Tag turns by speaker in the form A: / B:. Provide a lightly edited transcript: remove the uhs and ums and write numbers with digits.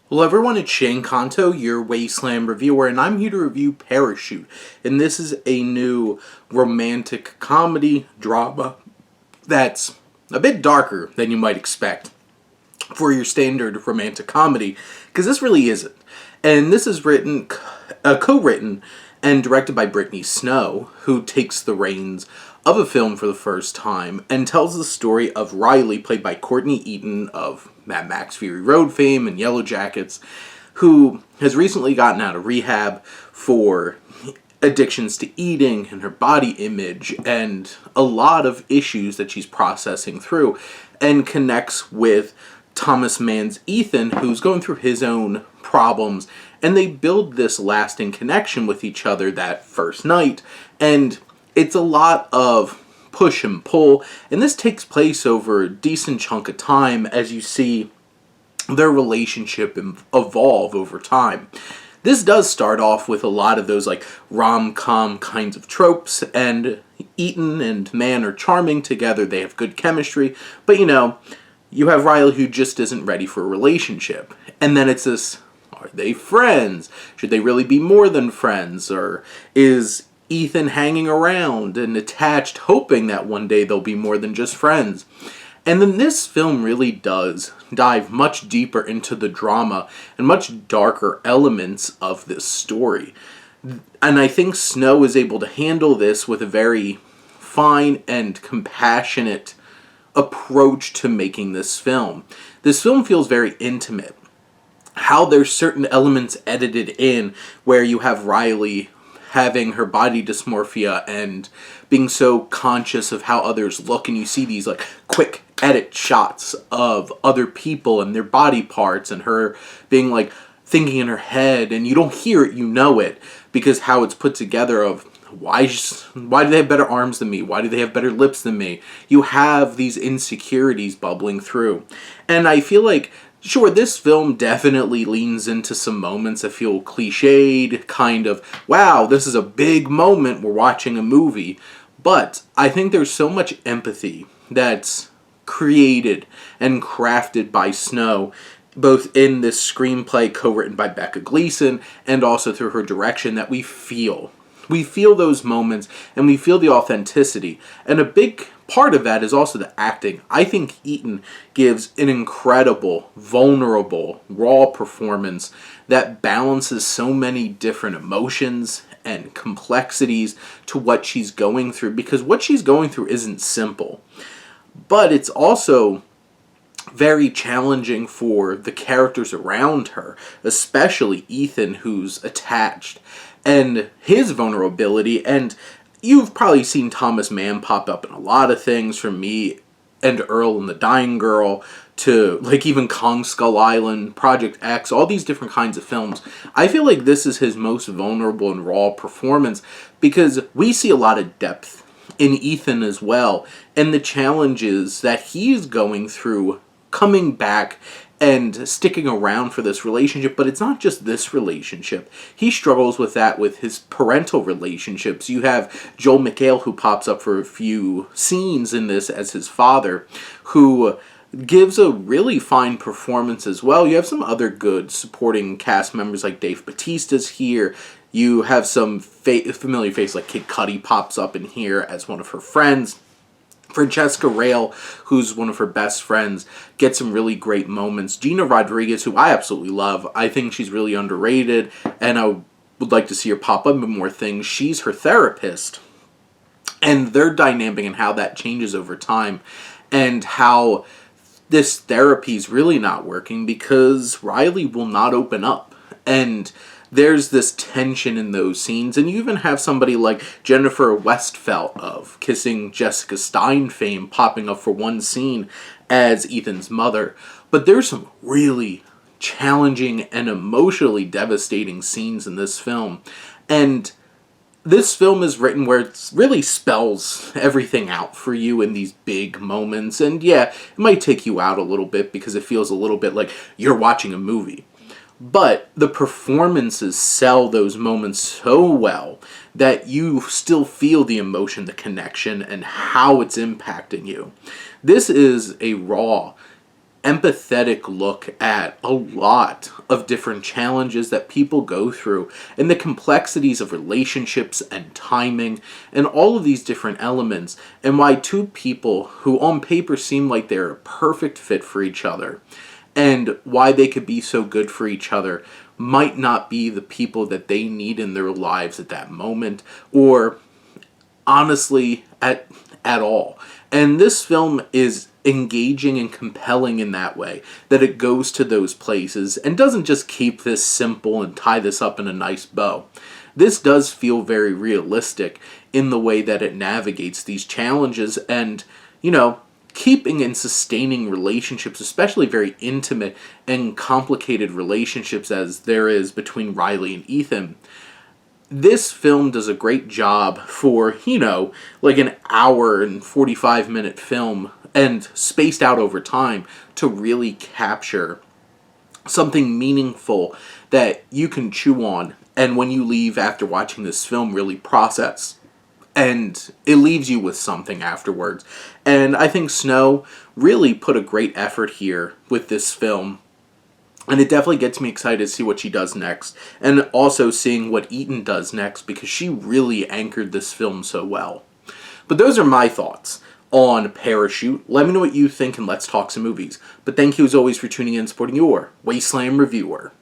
A: Hello everyone, it's Shane Kanto, your Wasteland reviewer, and I'm here to review Parachute. And this is a new romantic comedy drama that's a bit darker than you might expect for your standard romantic comedy, because this really isn't. And this is co-written and directed by Brittany Snow, who takes the reins of a film for the first time and tells the story of Riley, played by Courtney Eaton of Mad Max Fury Road fame and Yellow Jackets, who has recently gotten out of rehab for addictions to eating and her body image and a lot of issues that she's processing through, and connects with Thomas Mann's Ethan, who's going through his own problems, and they build this lasting connection with each other that first night. And it's a lot of push and pull, and this takes place over a decent chunk of time as you see their relationship evolve over time. This does start off with a lot of those like rom-com kinds of tropes, and Eaton and Mann are charming together, they have good chemistry, but you have Riley who just isn't ready for a relationship. And then it's this, are they friends? Should they really be more than friends? Or is Ethan hanging around and attached, hoping that one day they'll be more than just friends? And then this film really does dive much deeper into the drama and much darker elements of this story. And I think Snow is able to handle this with a very fine and compassionate approach to making this film. This film feels very intimate. How there's certain elements edited in where you have Riley having her body dysmorphia and being so conscious of how others look, and you see these like quick edit shots of other people and their body parts and her being like thinking in her head, and you don't hear it, you know it, because how it's put together of why do they have better arms than me? Why do they have better lips than me? You have these insecurities bubbling through. And I feel like, sure, this film definitely leans into some moments that feel cliched, kind of, wow, this is a big moment, we're watching a movie. But I think there's so much empathy that's created and crafted by Snow, both in this screenplay co-written by Becca Gleason and also through her direction, that we feel. We feel those moments, and we feel the authenticity. And a big part of that is also the acting. I think Eaton gives an incredible, vulnerable, raw performance that balances so many different emotions and complexities to what she's going through, because what she's going through isn't simple. But it's also very challenging for the characters around her, especially Ethan, who's attached, and his vulnerability. And you've probably seen Thomas Mann pop up in a lot of things, from Me and Earl and the Dying Girl to like even Kong Skull Island, Project X, all these different kinds of films. I feel like this is his most vulnerable and raw performance, because we see a lot of depth in Ethan as well, and the challenges that he's going through coming back and sticking around for this relationship. But it's not just this relationship. He struggles with that with his parental relationships. You have Joel McHale, who pops up for a few scenes in this as his father, who gives a really fine performance as well. You have some other good supporting cast members like Dave Bautista's here. You have some familiar face like Kid Cudi pops up in here as one of her friends. Francesca Rale, who's one of her best friends, gets some really great moments. Gina Rodriguez, who I absolutely love, I think she's really underrated, and I would like to see her pop up in more things. She's her therapist, and their dynamic and how that changes over time, and how this therapy is really not working because Riley will not open up. And there's this tension in those scenes, and you even have somebody like Jennifer Westfeldt of Kissing Jessica Stein fame popping up for one scene as Ethan's mother. But there's some really challenging and emotionally devastating scenes in this film. And this film is written where it really spells everything out for you in these big moments. And yeah, it might take you out a little bit because it feels a little bit like you're watching a movie. But the performances sell those moments so well that you still feel the emotion, the connection, and how it's impacting you. This is a raw empathetic look at a lot of different challenges that people go through and the complexities of relationships and timing and all of these different elements, and why two people who on paper seem like they're a perfect fit for each other and why they could be so good for each other might not be the people that they need in their lives at that moment, or honestly at all. And this film is engaging and compelling in that way, that it goes to those places and doesn't just keep this simple and tie this up in a nice bow. This does feel very realistic in the way that it navigates these challenges and, keeping and sustaining relationships, especially very intimate and complicated relationships as there is between Riley and Ethan. This film does a great job for, like an hour and 45-minute film and spaced out over time to really capture something meaningful that you can chew on, and when you leave after watching this film, really process. And it leaves you with something afterwards. And I think Snow really put a great effort here with this film. And it definitely gets me excited to see what she does next. And also seeing what Eaton does next, because she really anchored this film so well. But those are my thoughts on Parachute. Let me know what you think and let's talk some movies. But thank you as always for tuning in and supporting your Wasteland reviewer.